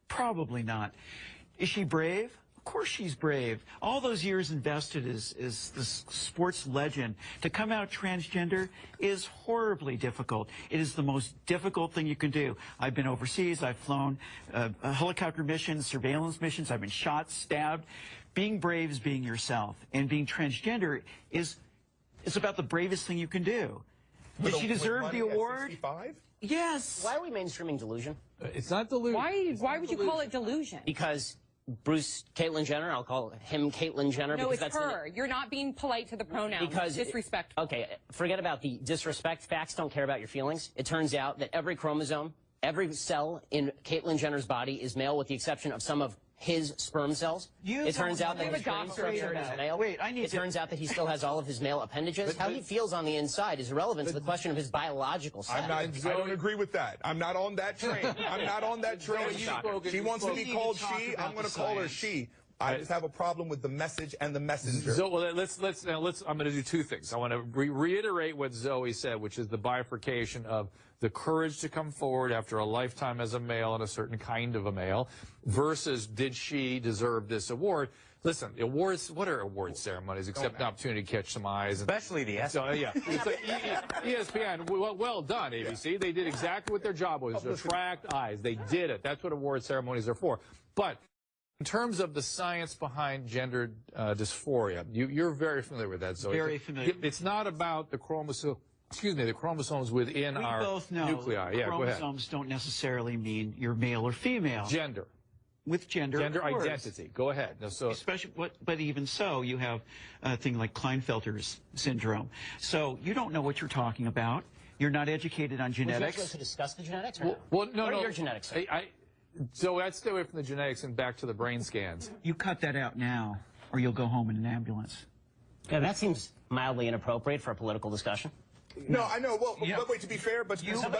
Probably not. Is she brave? Of course she's brave. All those years invested as this sports legend. To come out transgender is horribly difficult. It is the most difficult thing you can do. I've been overseas. I've flown helicopter missions, surveillance missions. I've been shot, stabbed. Being brave is being yourself. And being transgender is about the bravest thing you can do. Did she deserve the award? Yes. Why are we mainstreaming delusion? It's not delusion. Why would you call it delusion? Because Caitlyn Jenner, I'll call him Caitlyn Jenner. No, because it's her. You're not being polite to the pronouns. Because disrespectful. Okay, forget about the disrespect. Facts don't care about your feelings. It turns out that every chromosome, every cell in Caitlyn Jenner's body is male with the exception of some of his sperm cells. It turns out that his brain structure is male. It turns out that he still has all of his male appendages. How he feels on the inside is irrelevant to the question of his biological sex. I don't agree with that. I'm not on that train. I'm not on that train. She wants to be called she. I'm going to call her she. I just have a problem with the message and the messenger. So well, I'm going to do two things. I want to reiterate what Zoe said, which is the bifurcation of the courage to come forward after a lifetime as a male and a certain kind of a male, versus did she deserve this award? Listen, awards, what are award ceremonies except an opportunity to catch some eyes? Especially the ESPY. So, yeah. It's like ESPN, well done, ABC. They did exactly what their job was, to attract eyes. They did it. That's what award ceremonies are for. But in terms of the science behind gender dysphoria, you're very familiar with that, Zoe. Very familiar. It's not about the the chromosomes within our nuclei. Yeah, go ahead. Chromosomes don't necessarily mean you're male or female. Gender. With gender identity. Go ahead. No, so especially, but even so, you have a thing like Klinefelter's syndrome. So you don't know what you're talking about. You're not educated on genetics. Would you like to discuss the genetics? Or well, no, what no. are your genetics? So I'd stay away from the genetics and back to the brain scans. You cut that out now, or you'll go home in an ambulance. Yeah, that seems mildly inappropriate for a political discussion. No, I know. Well, but wait, to be fair, but to be fair,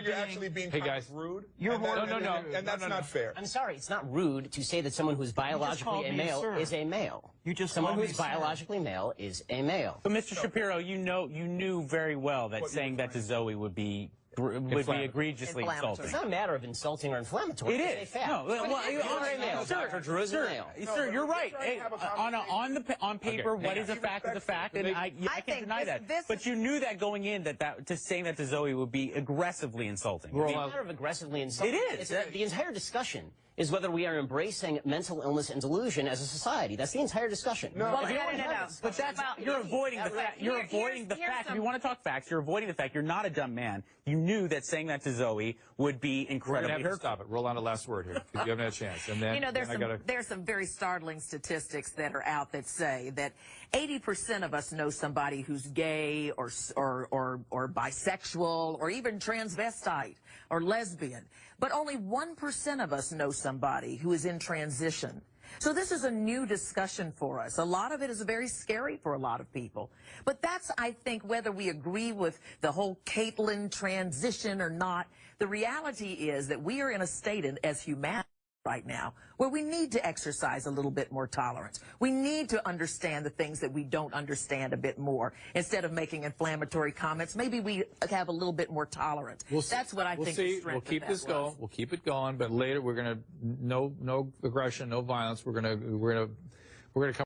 you're actually being rude. And that's not fair. I'm sorry, it's not rude to say that someone who's biologically a male is a male. Someone who's biologically male is a male. But Mr. Shapiro, you knew very well that saying that to Zoe would be egregiously insulting. It's not a matter of insulting or inflammatory. It is. A fact. No, well, you're a male. Dr. Drew is a male. Sir, you're right. On paper, what is a fact is a fact, and I can't deny that. But you knew that going in, that saying that to Zoe would be aggressively insulting. It's not a matter of aggressively insulting. It is. The entire discussion is whether we are embracing mental illness and delusion as a society. That's the entire discussion. No. But you're avoiding the fact. You're avoiding the fact. If you want to talk facts, you're avoiding the fact. You're not a dumb man. You knew that saying that to Zoe would be incredibly hurtful. Stop it. Roll on the last word here, because you haven't had a chance. And then, there's some very startling statistics that are out that say that 80% of us know somebody who's gay or bisexual or even transvestite or lesbian, but only 1% of us know somebody who is in transition. So this is a new discussion for us. A lot of it is very scary for a lot of people. But that's, I think, whether we agree with the whole Caitlyn transition or not, the reality is that we are in a state as humanity right now where we need to exercise a little bit more tolerance. We need to understand the things that we don't understand a bit more. Instead of making inflammatory comments, maybe we have a little bit more tolerance. That's what I think the strength We'll keep this going. We'll keep it going, but later we're going to no aggression, no violence. We're going to come